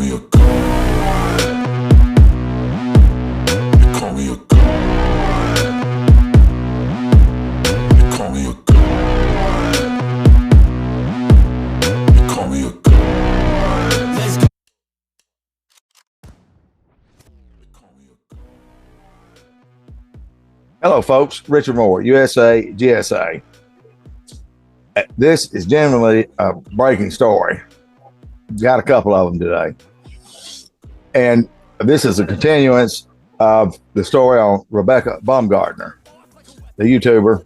me a god. They call me a god. They call me a god. They call me a god. Let's go. They call me a god. Hello, folks. Richard Moore, USAGSA. This is generally a breaking story. Got a couple of them today. And this is a continuance of the story on Rebecca Baumgardner, the YouTuber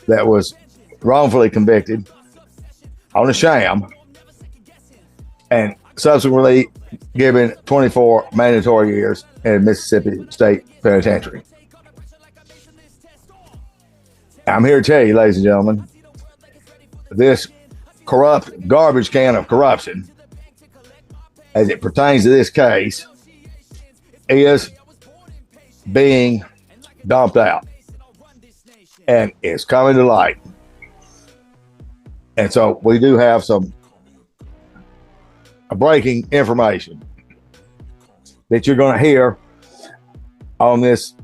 that was wrongfully convicted on a sham and subsequently given 24 mandatory years in Mississippi State Penitentiary. I'm here to tell you, ladies and gentlemen, this corrupt garbage can of corruption, as it pertains to this case, is being dumped out and it's coming to light. And so we do have some breaking information that you're going to hear on this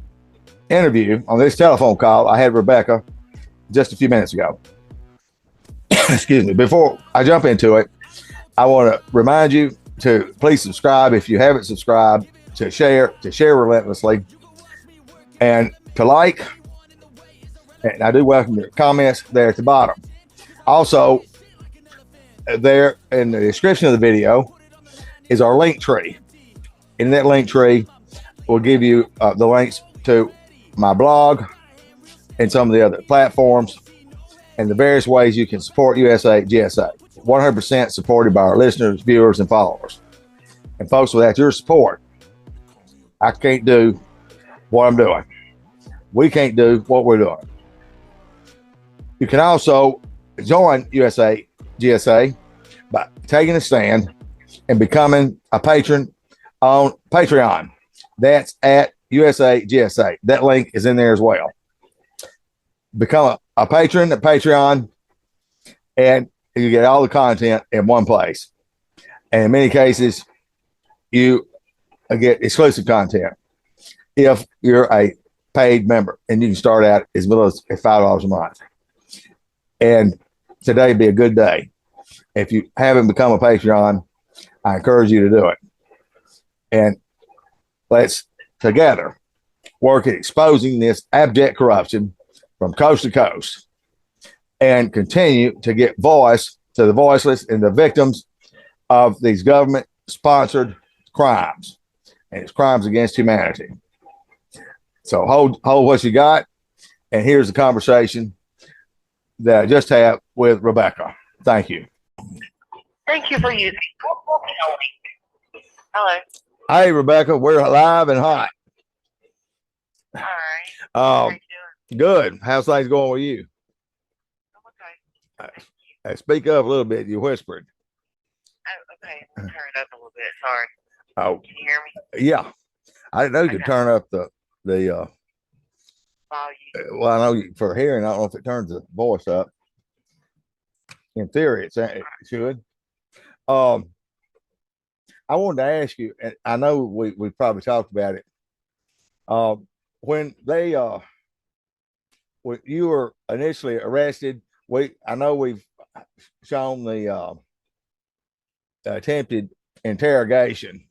interview, on this telephone call I had Rebecca just a few minutes ago. Excuse me. Before I jump into it, I want to remind you to please subscribe if you haven't subscribed, to share relentlessly, and to like. And I do welcome your comments there at the bottom. Also, there in the description of the video is our link tree. In that link tree, we'll give you the links to my blog and some of the other platforms and the various ways you can support USAGSA. 100% supported by our listeners, viewers, and followers. And folks, without your support, I can't do what I'm doing. We can't do what we're doing. You can also join USAGSA by taking a stand and becoming a patron on Patreon. That's at USAGSA. That link is in there as well. Become a patron at Patreon, and you get all the content in one place. And in many cases, you get exclusive content if you're a paid member, and you can start out as little as $5 a month. And today would be a good day. If you haven't become a Patreon, I encourage you to do it. And let's together work at exposing this abject corruption from coast to coast and continue to get voice to the voiceless and the victims of these government-sponsored crimes, and it's crimes against humanity. So hold what you got, and here's the conversation that I just had with Rebecca. Thank you. Thank you for using. Hello. Hey, Rebecca, we're live and hot. All right. How you doing? Good. How's things going with you? I'm okay. Speak up a little bit. You whispered. Oh, okay. Turn it up a little bit. Sorry. Oh, Can you hear me? yeah. I didn't know you could turn up the Volume. well, I know for hearing, I don't know if it turns the voice up. In theory, it should. I wanted to ask you, and I know we probably talked about it. When they when you were initially arrested, I know we've shown the attempted interrogation.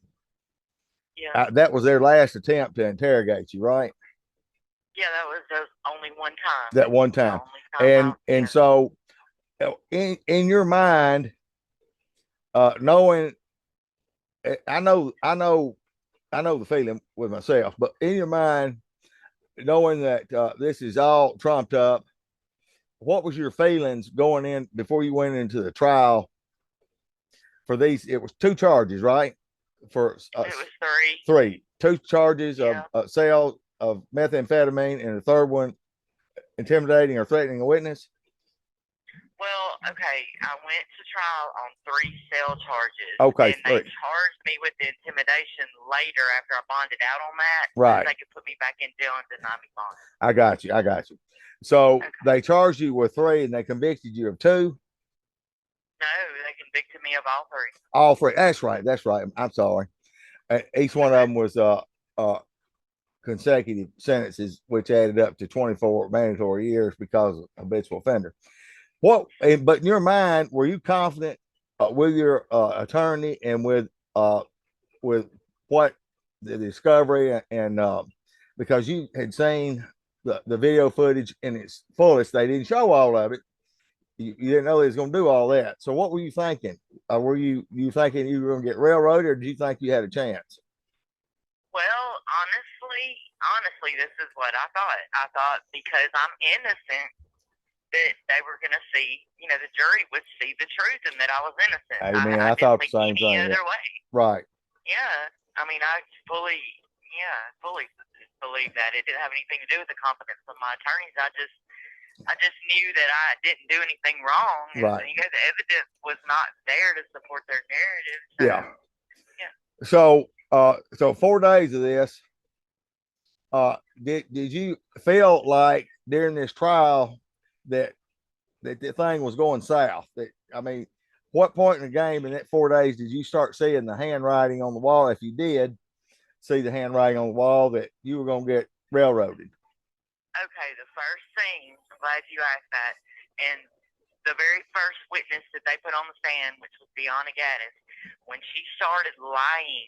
Yeah. That was their last attempt to interrogate you, right? Yeah, that was only one time. That one time. And so in your mind, knowing, I know the feeling with myself, but in your mind, knowing that this is all trumped up, what was your feelings going in before you went into the trial for these? It was 2 charges, right? It was 3. 3. 2 charges Yeah. of sale of methamphetamine, and the third one, intimidating or threatening a witness. Well, okay, I went to trial on 3 cell charges. Okay, and they charged me with the intimidation later after I bonded out on that. Right. So they could put me back in jail and deny me bond. I got you. So they charged you with 3 and they convicted you of 2. No, they convicted me of all three. All three. That's right. That's right. I'm sorry. Each one of them was consecutive sentences, which added up to 24 mandatory years because of habitual offender. But in your mind, were you confident with your attorney and with what the discovery and because you had seen the video footage in its fullest? They didn't show all of it. You didn't know they was going to do all that. So what were you thinking? Were you thinking you were going to get railroaded, or did you think you had a chance? Well, honestly, this is what I thought. I thought because I'm innocent that they were going to see, the jury would see the truth and that I was innocent. Amen. I thought the same thing. Either way. Right. Yeah. I mean, I fully believe that it didn't have anything to do with the competence of my attorneys. I just knew that I didn't do anything wrong. And, right. The evidence was not there to support their narrative. So, yeah. So 4 days of this, did you feel like during this trial that the thing was going south? What point in the game in that 4 days did you start seeing the handwriting on the wall? If you did see the handwriting on the wall, that you were going to get railroaded? Okay, the first thing, I'm glad you asked that, and the very first witness that they put on the stand, which was Deanna Gaddis, when she started lying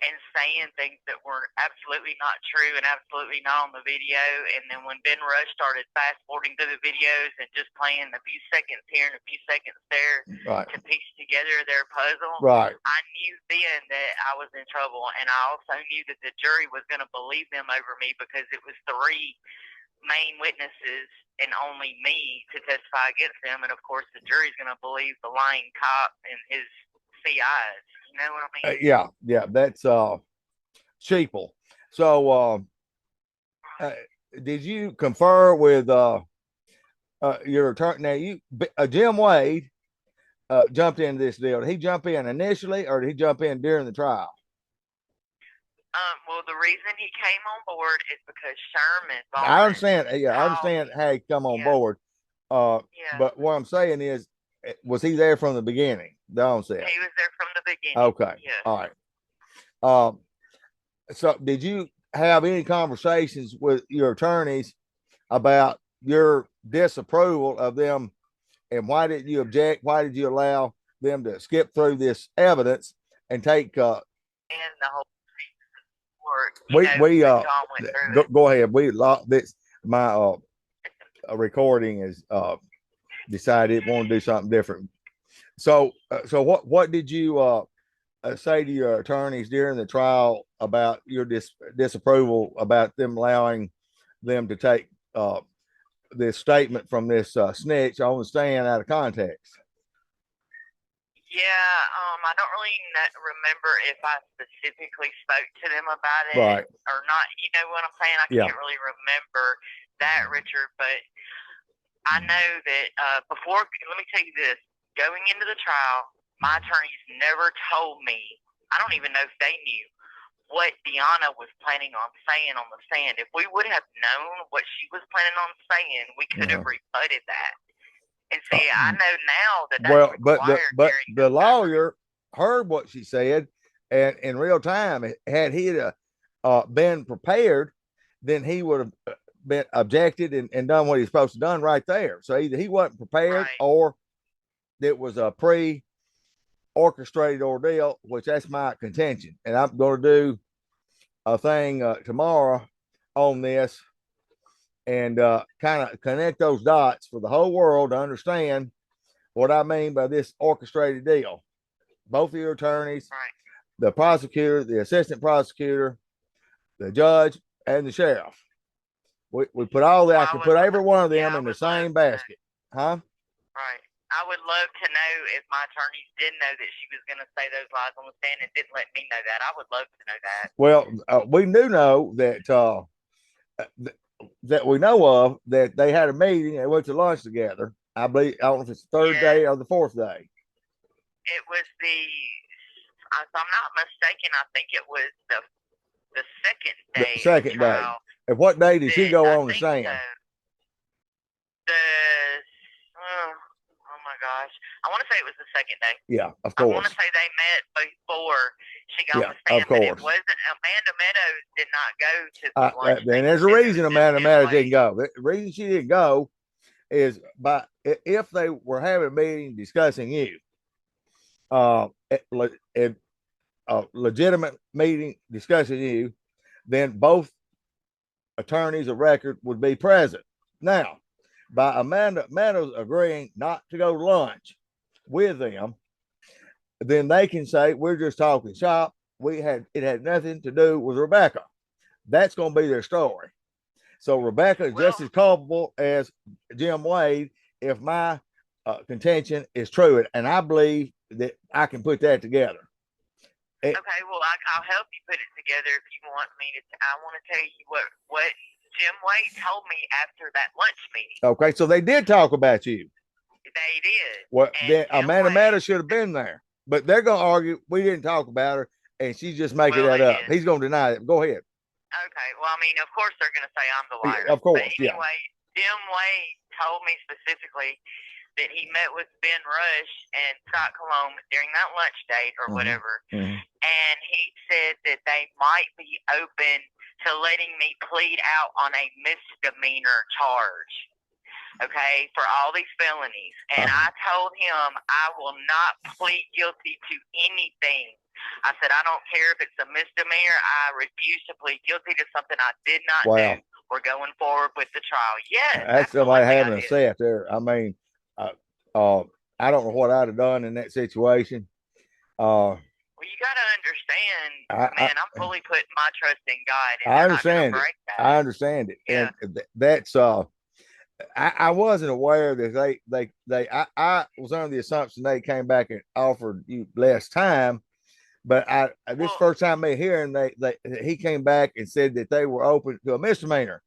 and saying things that were absolutely not true and absolutely not on the video, and then when Ben Rush started fast-forwarding through the videos and just playing a few seconds here and a few seconds there to piece together their puzzle, I knew then that I was in trouble, and I also knew that the jury was going to believe them over me because it was three main witnesses and only me to testify against them, and of course the jury's going to believe the lying cop and his CIs. You know what I mean? Yeah, that's sheeple. So did you confer with your attorney? Now Jim Wade jumped into this deal. Did he jump in initially, or did he jump in during the trial? Well, the reason he came on board is because Sherman. I understand. Yeah, I understand how he come on board. But what I'm saying is, was he there from the beginning? Don said he was there from the beginning. Okay. Yes. All right. So did you have any conversations with your attorneys about your disapproval of them, and why did you object? Why did you allow them to skip through this evidence and take and the whole go ahead. We lost this. My recording is decided it want to do something different. So what did you say to your attorneys during the trial about your disapproval about them allowing them to take this statement from this snitch on the stand out of context? Yeah, I don't really remember if I specifically spoke to them about it or not. You know what I'm saying? I can't really remember that, Richard, but I know that before, let me tell you this, going into the trial, my attorneys never told me, I don't even know if they knew, what Deanna was planning on saying on the stand. If we would have known what she was planning on saying, we could have rebutted that. And see, I know now that that's but the lawyer heard what she said, and in real time, had he been prepared, then he would have been objected and done what he's supposed to done right there. So either he wasn't prepared, or it was a pre-orchestrated ordeal, which that's my contention. And I'm going to do a thing tomorrow on this, and kind of connect those dots for the whole world to understand what I mean by this orchestrated deal. Both of your attorneys, the prosecutor, the assistant prosecutor, the judge, and the sheriff. We put all that. I can put every one of them in the same basket. Huh? Right. I would love to know if my attorneys did know that she was going to say those lies on the stand and didn't let me know that. I would love to know that. Well, we do know that we know of that they had a meeting and went to lunch together. I believe, I don't know if it's the third day or the fourth day. It was if I'm not mistaken, I think it was the second day. The second day. And what day did she go on the stand? Oh my gosh. I want to say it was the second day. Yeah, of I want course. to say they met before she got Yeah, on the stand, of but it course. wasn't. Amanda Meadows did not go to the lunch. And meeting. there's a It was reason just Amanda Jim Meadows Wade. didn't go. The reason she didn't go is if they were having a meeting discussing you, a legitimate meeting discussing you, then both attorneys of record would be present. Now, by Amanda Meadows agreeing not to go to lunch with them, then they can say we're just talking shop. It had nothing to do with Rebecca. That's going to be their story. So Rebecca is just as culpable as Jim Wade if my contention is true, and I believe that I can put that together. Okay, well, I'll help you put it together if you want me to. I want to tell you what Jim Wade told me after that lunch meeting. Okay, so they did talk about you. They did. Well, And then Jim Amanda Wade- Meadows should have been there, but they're going to argue we didn't talk about her, and she's just making Well, that they up. did. He's going to deny it. Go ahead. Okay, well, I mean, of course they're going to say I'm the liar. Of course, But yeah. anyway, Jim Wade told me specifically that he met with Ben Rush and Scott Cologne during that lunch date or whatever, and he said that they might be open to letting me plead out on a misdemeanor charge, okay, for all these felonies. And I told him I will not plead guilty to anything. I said, I don't care if it's a misdemeanor. I refuse to plead guilty to something I did not do. We're going forward with the trial. Yes. That's somebody having a set there. I mean, I don't know what I'd have done in that situation. Well, you got to understand, man, I'm fully putting my trust in God. And I understand it. I understand it. Yeah. And that's, I wasn't aware that I was under the assumption they came back and offered you less time. But this first time me hearing he came back and said that they were open to a misdemeanor.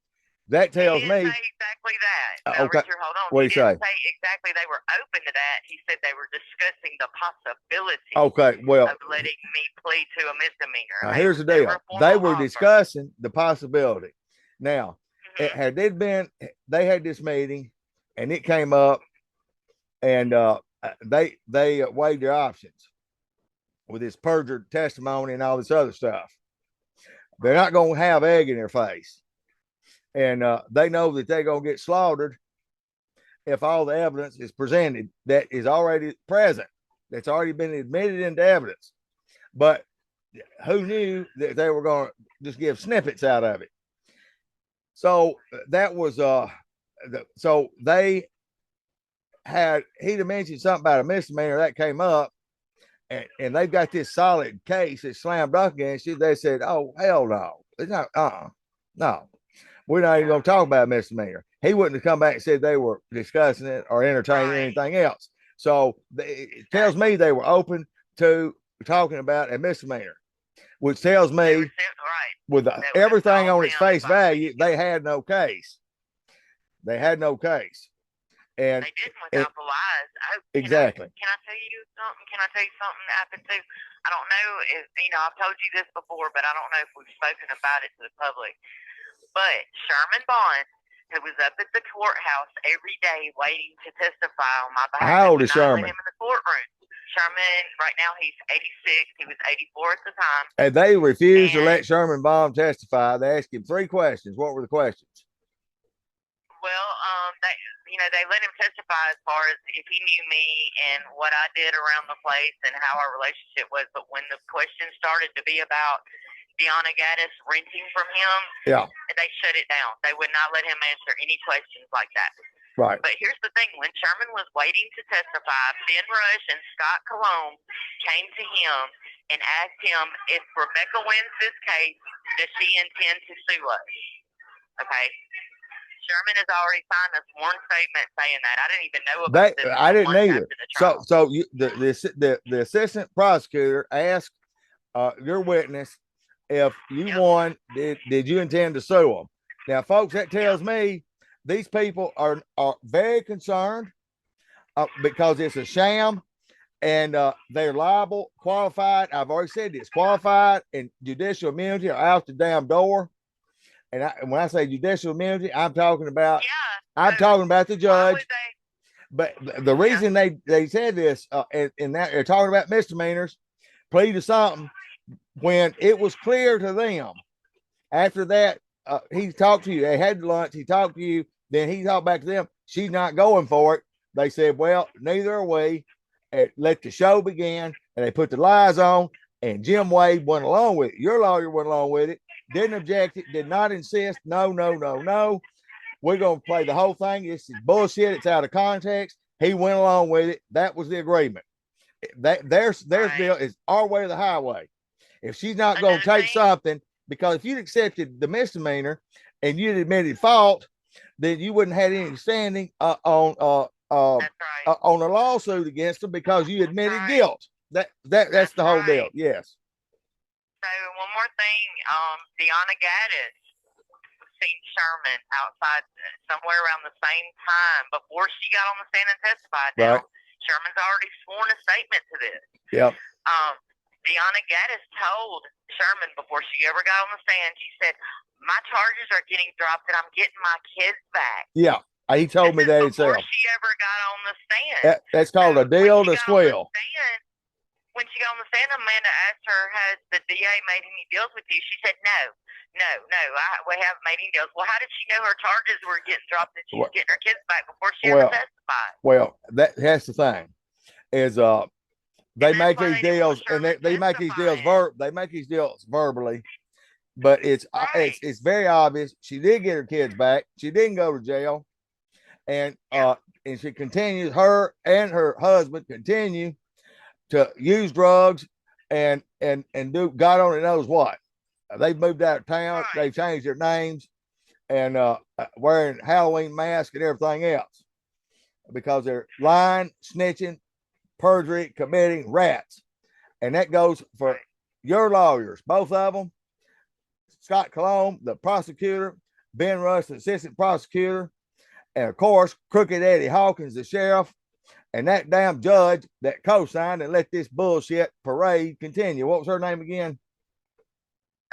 That tells me say exactly that. Now, okay. Richard, hold on. What do you say? Say exactly they were open to that. He said they were discussing the possibility of letting me plead to a misdemeanor. Here's the deal. They were discussing the possibility. Now, had they had this meeting and it came up and they weighed their options with this perjured testimony and all this other stuff. They're not going to have egg in their face. And they know that they're going to get slaughtered if all the evidence is presented that is already present, that's already been admitted into evidence. But who knew that they were going to just give snippets out of it? So that was, so they had, he'd mentioned something about a misdemeanor that came up. And they've got this solid case that slammed up against you. They said, oh, hell no. It's not, no. We're not even going to talk about misdemeanor. He wouldn't have come back and said they were discussing it or entertaining anything else. So it tells me they were open to talking about a misdemeanor, which tells me with everything on its face value, they had no case. They had no case. And they didn't without the lies. Exactly. Can I tell you something? Can I tell you something that happened too? I don't know if, I've told you this before, but I don't know if we've spoken about it to the public. But Sherman Bond, who was up at the courthouse every day waiting to testify on my behalf. How old is Sherman? Him in the courtroom. Sherman, right now, he's 86. He was 84 at the time. And they refused to let Sherman Bond testify. They asked him 3 questions. What were the questions? Well, they let him testify as far as if he knew me and what I did around the place and how our relationship was. But when the questions started to be about Deanna Gaddis renting from him, they shut it down. They would not let him answer any questions like that. Right. But here's the thing. When Sherman was waiting to testify, Ben Rush and Scott Cologne came to him and asked him, if Rebecca wins this case, does she intend to sue us? Okay. Sherman has already signed a sworn statement saying that. I didn't even know about this. I didn't either. So the assistant prosecutor asked your witness if you won, did you intend to sue them? Now, folks, that tells me these people are very concerned because it's a sham and they're liable, qualified. I've already said this, qualified and judicial immunity are out the damn door. And when I say judicial immunity, I'm talking about the judge. But the reason they said this, and that they're talking about misdemeanors, plea to something, when it was clear to them after that, he talked to you, they had lunch, he talked to you, then he talked back to them, she's not going for it. They said, well, neither are we. Let the show begin, and they put the lies on, and Jim Wade went along with it. Your lawyer went along with it, didn't object it, did not insist. No. We're going to play the whole thing. This is bullshit. It's out of context. He went along with it. That was the agreement. Their deal is our way or the highway. If she's not going to take something, because if you'd accepted the misdemeanor and you'd admitted fault, then you wouldn't have any standing on a lawsuit against them because you admitted guilt. That's the whole deal. Yes. So one more thing, Deanna Gaddis seen Sherman outside somewhere around the same time before she got on the stand and testified. Now, Sherman's already sworn a statement to this. Yep. Deanna Gaddis told Sherman before she ever got on the stand, she said, my charges are getting dropped and I'm getting my kids back. Yeah. He told me that before himself. she ever got on the stand. That's called a deal to swell. When she got on the stand, Amanda asked her, has the DA made any deals with you? She said, no, we haven't made any deals. Well, how did she know her charges were getting dropped and she was getting her kids back before she ever testified? Well, that's the thing is, they make these deals and they make these deals verbally, but it's very obvious she did get her kids back. She didn't go to jail, and she continues, her and her husband continue to use drugs and do God only knows what. They've moved out of town. They've changed their names and wearing Halloween masks and everything else because they're lying, snitching, perjury, committing rats. And that goes for your lawyers, both of them. Scott Cologne, the prosecutor, Ben Rush, the assistant prosecutor, and of course, Crooked Eddie Hawkins, the sheriff, and that damn judge that co-signed and let this bullshit parade continue. What was her name again?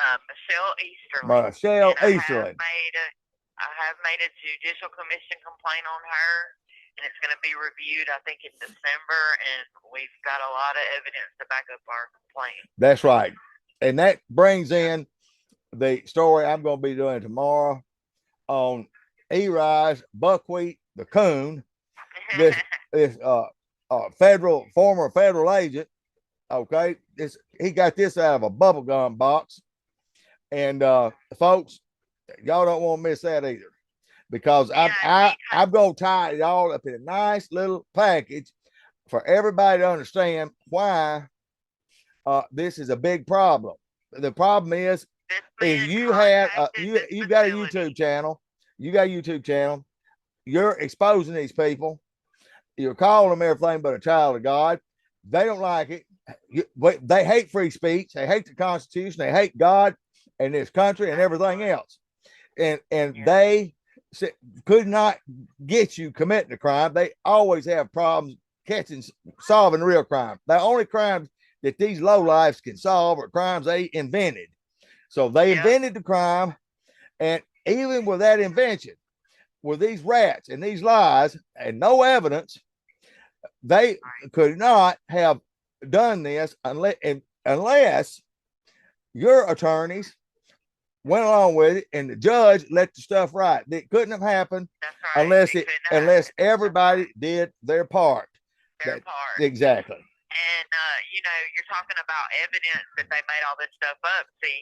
Michelle Easterling. Michelle Easterling. I have made a judicial commission complaint on her, and it's going to be reviewed, I think, in December, and we've got a lot of evidence to back up our complaint. That's right. And that brings in the story I'm going to be doing tomorrow on E-Rise, Buckwheat, the coon, this former federal agent. Okay. He got this out of a bubblegum box. And folks, y'all don't want to miss that either, because I'm going to tie it all up in a nice little package for everybody to understand why this is a big problem. The problem is you have you got a YouTube channel. You got a YouTube channel. You're exposing these people. You're calling them everything but a child of God. They don't like it. They hate free speech. They hate the Constitution. They hate God and this country and everything else. And they could not get you committing a crime. They always have problems solving real crime. The only crimes that these lowlifes can solve are crimes they invented. So they invented the crime, and even with that invention, with these rats and these lies and no evidence, they could not have done this unless your attorneys went along with it and the judge let the stuff right. It couldn't have happened unless everybody did their part. Exactly. And, you're talking about evidence that they made all this stuff up. See,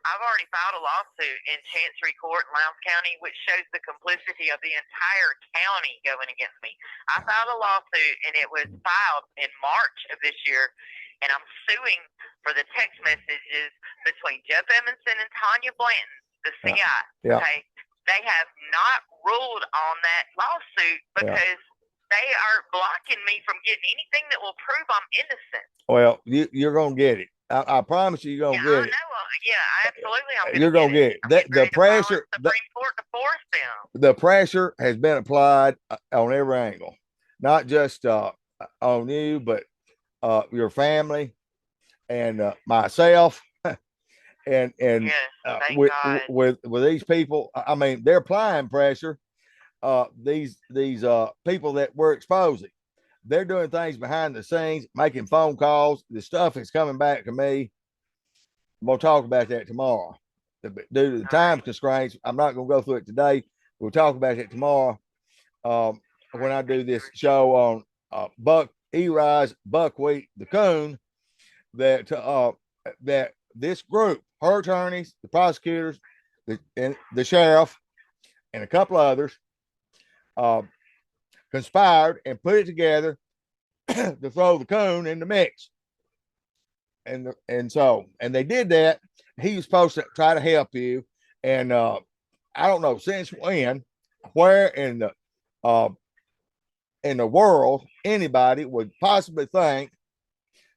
I've already filed a lawsuit in Chancery Court in Lowndes County, which shows the complicity of the entire county going against me. I filed a lawsuit, and it was filed in March of this year, and I'm suing for the text messages between Jeff Emerson and Tanya Blanton, the CI. Okay? They have not ruled on that lawsuit because they are blocking me from getting anything that will prove I'm innocent. Well, you're going to get it. I promise you, you're going to get it. Absolutely. You're going to get it. The pressure, Supreme Court to force them. The pressure has been applied on every angle, not just on you, but your family and myself. And with these people, I mean, they're applying pressure these people that we're exposing. They're doing things behind the scenes, making phone calls. The stuff is coming back to me. We'll talk about that tomorrow. Due to the time constraints, I'm not going to go through it today. We'll talk about it tomorrow when I do this show on E-Rise Buckwheat the Coon. That this group, her attorneys, the prosecutors, the sheriff, and a couple others conspired and put it together to throw the coon in the mix. And they did that. He was supposed to try to help you. And I don't know since when, where in the world anybody would possibly think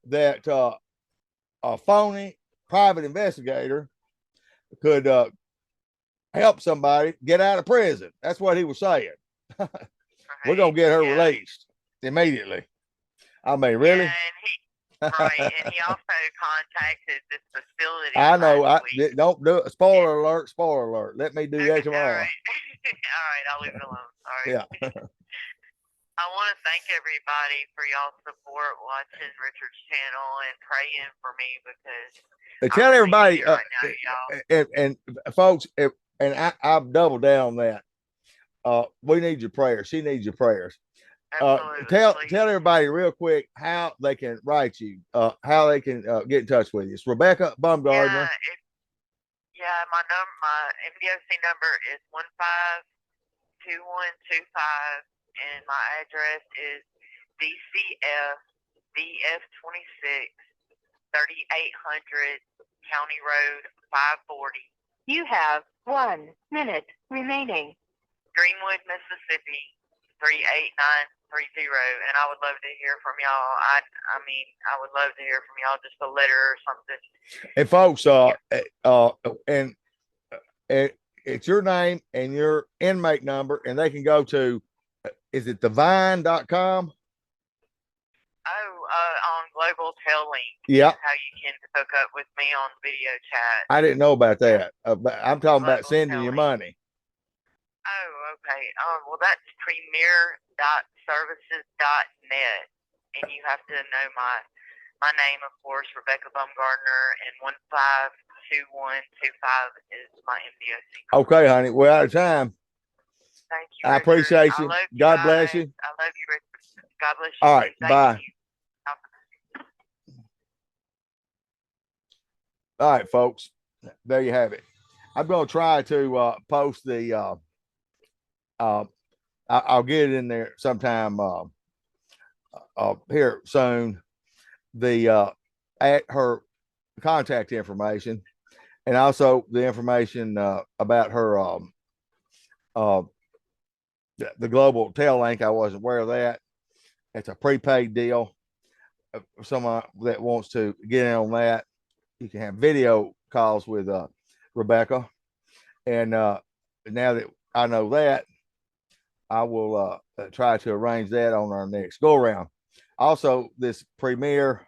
that a phony private investigator could help somebody get out of prison. That's what he was saying. We're gonna get her released immediately. I mean, really? Yeah, and he also contacted this facility. I know. Don't do it. Spoiler alert! Spoiler alert! Let me do that tomorrow. All right, I'll leave it alone. All right. Yeah. I want to thank everybody for y'all's support watching Richard's channel and praying for me because tell everybody, right now, and folks, and I've doubled down on that. We need your prayers. She needs your prayers. Tell everybody real quick how they can write you, how they can get in touch with you. It's Rebecca Baumgardner. My MDOC number is 152125, and my address is DCF DF26 3800 County Road 540. You have 1 minute remaining. Greenwood, Mississippi 38930, and I would love to hear from y'all. I would love to hear from y'all, just a letter or something. And folks, it's your name and your inmate number, and they can go to, is it thevine.com? On Global Telling. Yeah. How you can hook up with me on video chat. I didn't know about that. But I'm talking about sending you money. Oh, okay. Well, that's premier.services.net, and you have to know my name, of course, Rebecca Baumgardner, and 152125 is my MDOC. Okay, honey, we're out of time. Thank you, I appreciate you. God bless you. I love you, Richard. God bless you. All right, bye. All right, folks, there you have it. I'm going to try to post the I'll get it in there sometime here soon, the at her contact information, and also the information about her the global tail link. I wasn't aware of that. It's a prepaid deal. Someone that wants to get in on that, you can have video calls with Rebecca. And now that I know that, I will try to arrange that on our next go around. Also, this Premier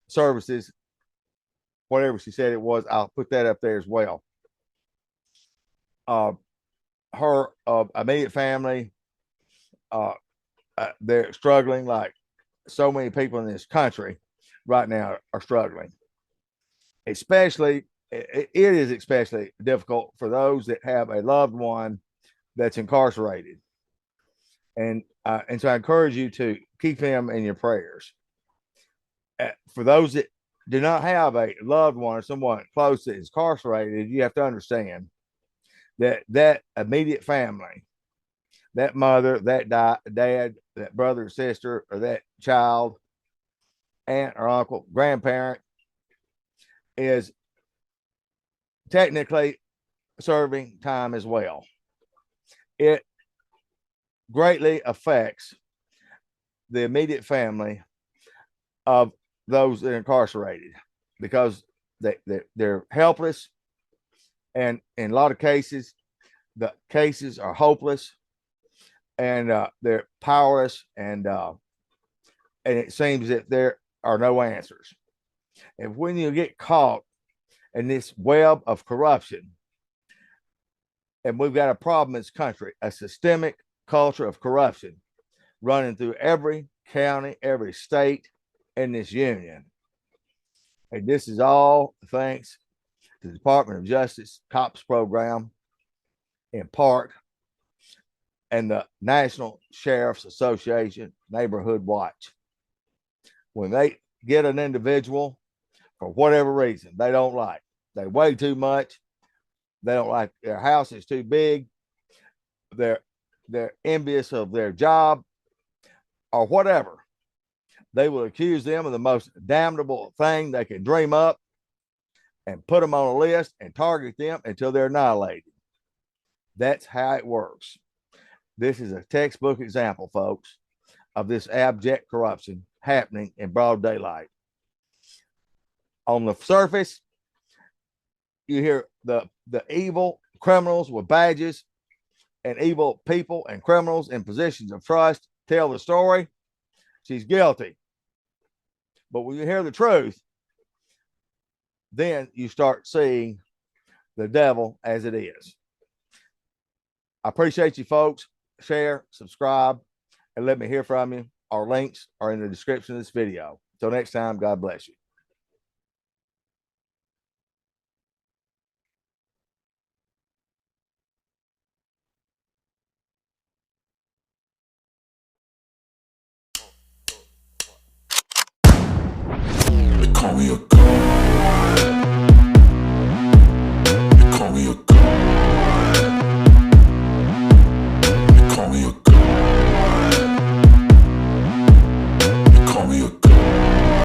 Services, whatever she said it was, I'll put that up there as well. Her immediate family, they're struggling like so many people in this country right now are struggling. Especially, it is especially difficult for those that have a loved one that's incarcerated. And so I encourage you to keep them in your prayers. For those that do not have a loved one or someone close that is incarcerated, you have to understand that immediate family, that mother, that dad, that brother or sister, or that child, aunt or uncle, grandparent, is technically serving time as well. It greatly affects the immediate family of those that are incarcerated because they're helpless, and in a lot of cases the cases are hopeless, and they're powerless, and it seems that there are no answers. And when you get caught in this web of corruption, And we've got a problem in this country, a systemic culture of corruption running through every county, every state in this union. And this is all thanks to the Department of Justice COPS program, in part, and the National Sheriff's Association Neighborhood Watch. When they get an individual for whatever reason they don't like, they weigh too much, they don't like their house is too big, they're envious of their job, or whatever, they will accuse them of the most damnable thing they can dream up and put them on a list and target them until they're annihilated. That's how it works. This is a textbook example, folks, of this abject corruption happening in broad daylight. On the surface, you hear the evil criminals with badges and evil people and criminals in positions of trust tell the story. She's guilty. But when you hear the truth, then you start seeing the devil as it is. I appreciate you folks. Share, subscribe, and let me hear from you. Our links are in the description of this video. Until next time, God bless you.